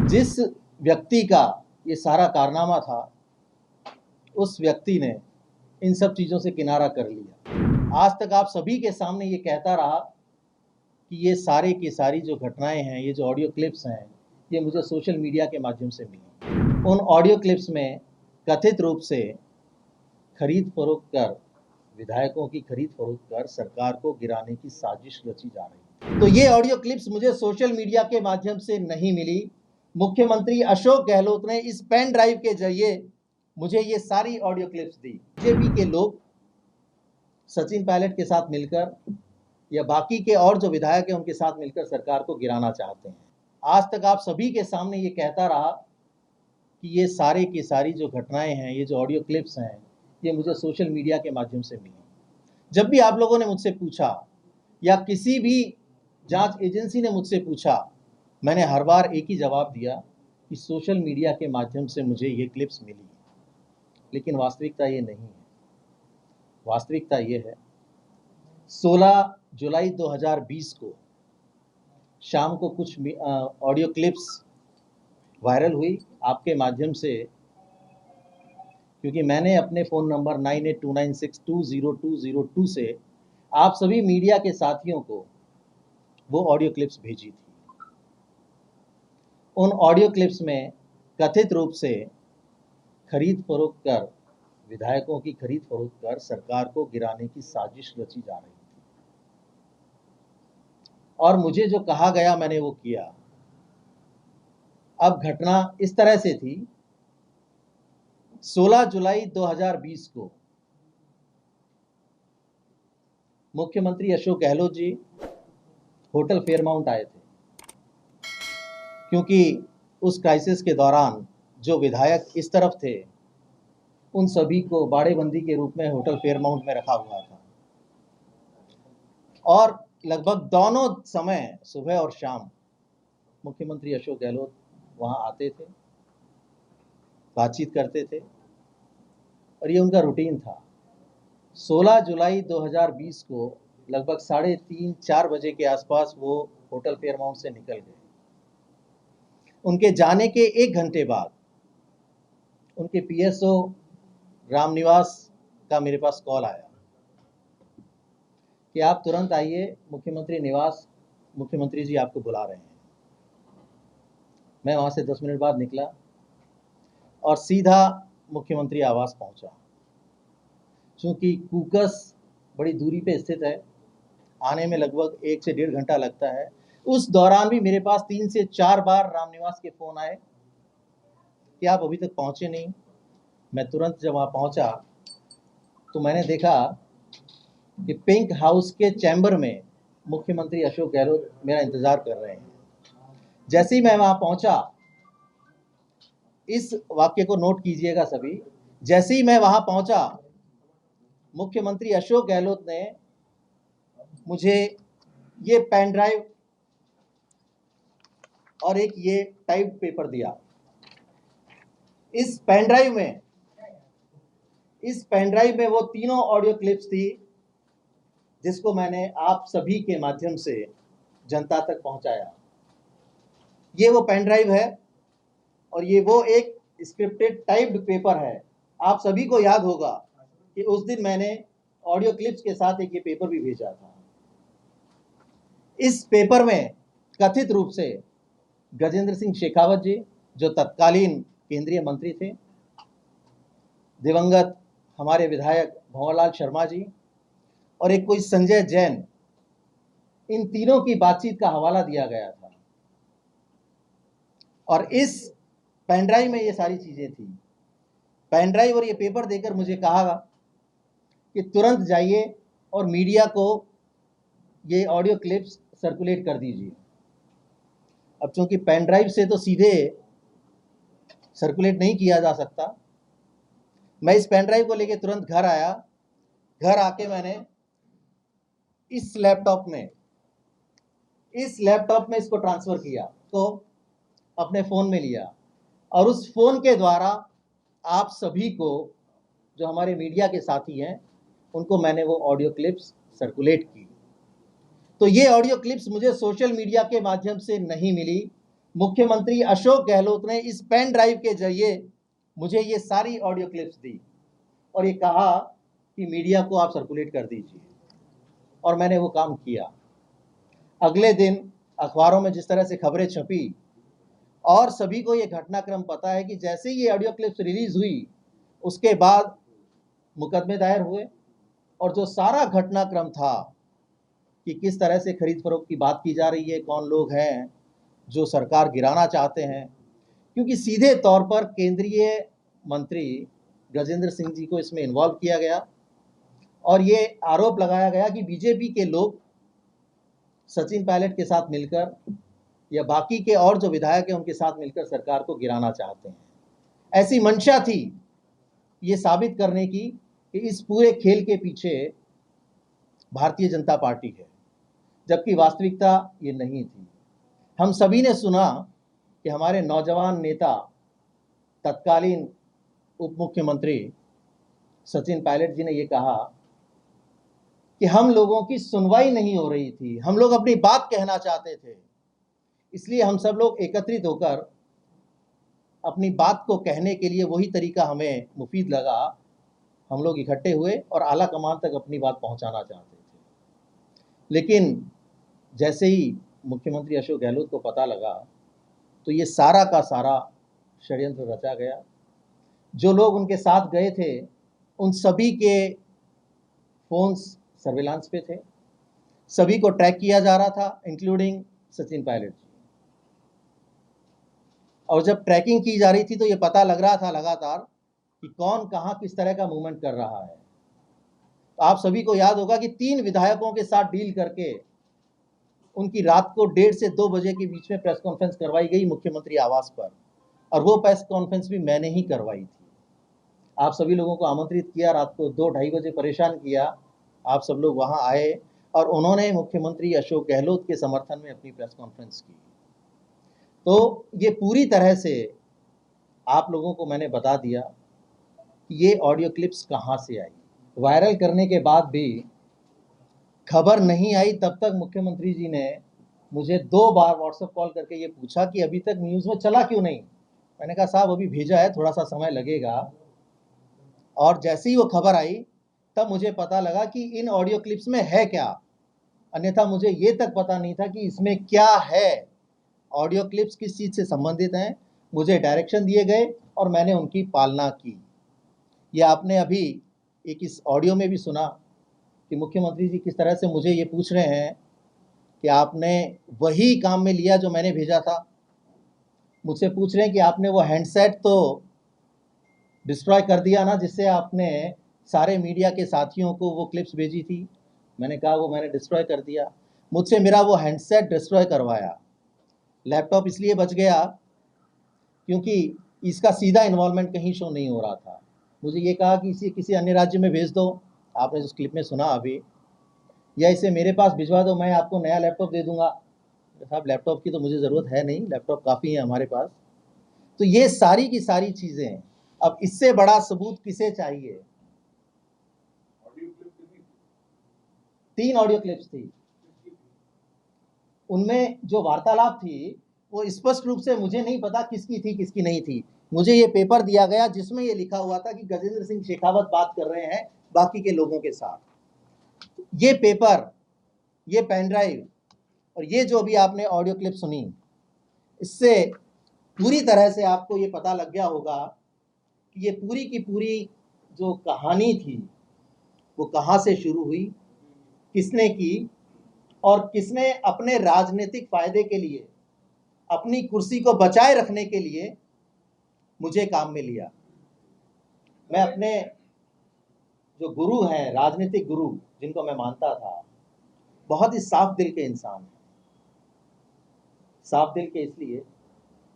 जिस व्यक्ति का ये सारा कारनामा था, उस व्यक्ति ने इन सब चीज़ों से किनारा कर लिया। आज तक आप सभी के सामने ये कहता रहा कि ये सारे की सारी जो घटनाएं हैं, ये जो ऑडियो क्लिप्स हैं, ये मुझे सोशल मीडिया के माध्यम से मिली। उन ऑडियो क्लिप्स में कथित रूप से खरीद फरोख्त कर, विधायकों की खरीद फरोख्त कर सरकार को गिराने की साजिश रची जा रही। तो ये ऑडियो क्लिप्स मुझे सोशल मीडिया के माध्यम से नहीं मिली। मुख्यमंत्री अशोक गहलोत ने इस पेन ड्राइव के जरिए मुझे ये सारी ऑडियो क्लिप्स दी। बीजेपी के लोग सचिन पायलट के साथ मिलकर या बाकी के और जो विधायक हैं उनके साथ मिलकर सरकार को गिराना चाहते हैं। आज तक आप सभी के सामने ये कहता रहा कि ये सारे की सारी जो घटनाएं हैं, ये जो ऑडियो क्लिप्स हैं, ये मुझे सोशल मीडिया के माध्यम से मिली। जब भी आप लोगों ने मुझसे पूछा या किसी भी जांच एजेंसी ने मुझसे पूछा, मैंने हर बार एक ही जवाब दिया कि सोशल मीडिया के माध्यम से मुझे ये क्लिप्स मिली। लेकिन वास्तविकता ये नहीं है। वास्तविकता ये है, 16 जुलाई 2020 को शाम को कुछ ऑडियो क्लिप्स वायरल हुई आपके माध्यम से, क्योंकि मैंने अपने फ़ोन नंबर 9829620202 से आप सभी मीडिया के साथियों को वो ऑडियो क्लिप्स भेजी थी। उन ऑडियो क्लिप्स में कथित रूप से खरीद फरोख्त कर, विधायकों की खरीद फरोख्त कर सरकार को गिराने की साजिश रची जा रही थी। और मुझे जो कहा गया मैंने वो किया। अब घटना इस तरह से थी, 16 जुलाई 2020 को मुख्यमंत्री अशोक गहलोत जी होटल फेयरमाउंट आए थे, क्योंकि उस क्राइसिस के दौरान जो विधायक इस तरफ थे उन सभी को बाड़ेबंदी के रूप में होटल फेयरमाउंट में रखा हुआ था। और लगभग दोनों समय, सुबह और शाम, मुख्यमंत्री अशोक गहलोत वहां आते थे, बातचीत करते थे और ये उनका रूटीन था। 16 जुलाई 2020 को लगभग 3:30-4 बजे के आसपास वो होटल फेयरमाउंट से निकल गए। उनके जाने के 1 घंटे बाद उनके पीएसओ रामनिवास का मेरे पास कॉल आया कि आप तुरंत आइए मुख्यमंत्री निवास, मुख्यमंत्री जी आपको बुला रहे हैं। मैं वहाँ से 10 मिनट बाद निकला और सीधा मुख्यमंत्री आवास पहुँचा। चूँकि कूकस बड़ी दूरी पे स्थित है, आने में लगभग 1 से 1.5 घंटा लगता है। उस दौरान भी मेरे पास 3 से 4 बार रामनिवास के फ़ोन आए कि आप अभी तक पहुँचे नहीं। मैं तुरंत जब वहाँ पहुँचा तो मैंने देखा कि पिंक हाउस के चैम्बर में मुख्यमंत्री अशोक गहलोत मेरा इंतज़ार कर रहे हैं। जैसे ही मैं वहाँ पहुँचा, इस वाक्य को नोट कीजिएगा सभी, जैसे ही मैं वहाँ पहुँचा, मुख्यमंत्री अशोक गहलोत ने मुझे ये पेन ड्राइव और एक ये टाइप पेपर दिया। इस पेन ड्राइव में वो तीनों ऑडियो क्लिप्स थी जिसको मैंने आप सभी के माध्यम से जनता तक पहुंचाया। ये वो पेन ड्राइव है और ये वो एक स्क्रिप्टेड टाइप्ड पेपर है। आप सभी को याद होगा कि उस दिन मैंने ऑडियो क्लिप्स के साथ एक ये पेपर भी भेजा था। इस पेपर में कथित रूप से गजेंद्र सिंह शेखावत जी, जो तत्कालीन केंद्रीय मंत्री थे, दिवंगत हमारे विधायक भंवरलाल शर्मा जी और एक कोई संजय जैन, इन तीनों की बातचीत का हवाला दिया गया था। और इस पेन ड्राइव में ये सारी चीज़ें थी। पेन ड्राइव और ये पेपर देकर मुझे कहा कि तुरंत जाइए और मीडिया को ये ऑडियो क्लिप्स सर्कुलेट कर दीजिए। अब चूंकि पेन ड्राइव से तो सीधे सर्कुलेट नहीं किया जा सकता, मैं इस पेन ड्राइव को लेके तुरंत घर आया। घर आके मैंने इस लैपटॉप में इसको ट्रांसफ़र किया, तो अपने फ़ोन में लिया और उस फ़ोन के द्वारा आप सभी को, जो हमारे मीडिया के साथी हैं, उनको मैंने वो ऑडियो क्लिप्स सर्कुलेट की। तो ये ऑडियो क्लिप्स मुझे सोशल मीडिया के माध्यम से नहीं मिली। मुख्यमंत्री अशोक गहलोत ने इस पेन ड्राइव के जरिए मुझे ये सारी ऑडियो क्लिप्स दी और ये कहा कि मीडिया को आप सर्कुलेट कर दीजिए, और मैंने वो काम किया। अगले दिन अखबारों में जिस तरह से खबरें छपी और सभी को ये घटनाक्रम पता है कि जैसे ही ये ऑडियो क्लिप्स रिलीज हुई उसके बाद मुकदमे दायर हुए, और जो सारा घटनाक्रम था कि किस तरह से खरीद फरोख्त की बात की जा रही है, कौन लोग हैं जो सरकार गिराना चाहते हैं, क्योंकि सीधे तौर पर केंद्रीय मंत्री गजेंद्र सिंह जी को इसमें इन्वॉल्व किया गया और ये आरोप लगाया गया कि बीजेपी के लोग सचिन पायलट के साथ मिलकर या बाकी के और जो विधायक हैं उनके साथ मिलकर सरकार को गिराना चाहते हैं। ऐसी मंशा थी ये साबित करने की कि इस पूरे खेल के पीछे भारतीय जनता पार्टी है, जबकि वास्तविकता ये नहीं थी। हम सभी ने सुना कि हमारे नौजवान नेता तत्कालीन उप मुख्यमंत्री सचिन पायलट जी ने ये कहा कि हम लोगों की सुनवाई नहीं हो रही थी, हम लोग अपनी बात कहना चाहते थे, इसलिए हम सब लोग एकत्रित होकर अपनी बात को कहने के लिए वही तरीका हमें मुफीद लगा, हम लोग इकट्ठे हुए और आला कमान तक अपनी बात पहुंचाना चाहते थे। लेकिन जैसे ही मुख्यमंत्री अशोक गहलोत को पता लगा तो ये सारा का सारा षड्यंत्र रचा गया। जो लोग उनके साथ गए थे उन सभी के फोन्स सर्विलांस पे थे, सभी को ट्रैक किया जा रहा था, इंक्लूडिंग सचिन पायलट जी। और जब ट्रैकिंग की जा रही थी तो ये पता लग रहा था लगातार कि कौन कहां किस तरह का मूवमेंट कर रहा है। तो आप सभी को याद होगा कि 3 विधायकों के साथ डील करके उनकी रात को 1:30 से 2 बजे के बीच में प्रेस कॉन्फ्रेंस करवाई गई मुख्यमंत्री आवास पर, और वो प्रेस कॉन्फ्रेंस भी मैंने ही करवाई थी। आप सभी लोगों को आमंत्रित किया, रात को 2-2:30 बजे परेशान किया, आप सब लोग वहां आए और उन्होंने मुख्यमंत्री अशोक गहलोत के समर्थन में अपनी प्रेस कॉन्फ्रेंस की। तो ये पूरी तरह से आप लोगों को मैंने बता दिया कि ये ऑडियो क्लिप्स कहाँ से आई। वायरल करने के बाद भी खबर नहीं आई, तब तक मुख्यमंत्री जी ने मुझे 2 बार व्हाट्सएप कॉल करके ये पूछा कि अभी तक न्यूज़ में चला क्यों नहीं। मैंने कहा साहब अभी भेजा है, थोड़ा सा समय लगेगा। और जैसे ही वो खबर आई तब मुझे पता लगा कि इन ऑडियो क्लिप्स में है क्या, अन्यथा मुझे ये तक पता नहीं था कि इसमें क्या है, ऑडियो क्लिप्स किस चीज़ से संबंधित हैं। मुझे डायरेक्शन दिए गए और मैंने उनकी पालना की। ये आपने अभी एक इस ऑडियो में भी सुना कि मुख्यमंत्री जी किस तरह से मुझे ये पूछ रहे हैं कि आपने वही काम में लिया जो मैंने भेजा था। मुझसे पूछ रहे हैं कि आपने वो हैंडसेट तो डिस्ट्रॉय कर दिया ना, जिससे आपने सारे मीडिया के साथियों को वो क्लिप्स भेजी थी। मैंने कहा वो मैंने डिस्ट्रॉय कर दिया। मुझसे मेरा वो हैंडसेट डिस्ट्रॉय करवाया। लैपटॉप इसलिए बच गया क्योंकि इसका सीधा इन्वॉल्वमेंट कहीं शो नहीं हो रहा था। मुझे ये कहा कि इसे किसी अन्य राज्य में भेज दो, आपने जिस क्लिप में सुना अभी, या इसे मेरे पास भिजवा दो, मैं आपको नया लैपटॉप दे दूंगा। साहब लैपटॉप की तो मुझे ज़रूरत है नहीं, लैपटॉप काफ़ी है हमारे पास। तो ये सारी की सारी चीज़ें, अब इससे बड़ा सबूत किसे चाहिए। 3 ऑडियो क्लिप्स थी, उनमें जो वार्तालाप थी वो स्पष्ट रूप से मुझे नहीं पता किसकी थी किसकी नहीं थी। मुझे ये पेपर दिया गया जिसमें ये लिखा हुआ था कि गजेंद्र सिंह शेखावत बात कर रहे हैं बाकी के लोगों के साथ। ये पेपर, ये पेन ड्राइव और ये जो भी आपने ऑडियो क्लिप सुनी, इससे पूरी तरह से आपको ये पता लग गया होगा कि ये पूरी की पूरी जो कहानी थी वो कहाँ से शुरू हुई, किसने की, और किसने अपने राजनीतिक फायदे के लिए, अपनी कुर्सी को बचाए रखने के लिए मुझे काम में लिया। मैं अपने जो गुरु हैं, राजनीतिक गुरु जिनको मैं मानता था, बहुत ही साफ दिल के इंसान हैं। साफ दिल के इसलिए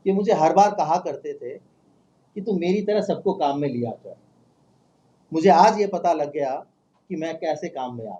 कि मुझे हर बार कहा करते थे कि तू मेरी तरह सबको काम में लिया कर। मुझे आज ये पता लग गया कि मैं कैसे काम में आ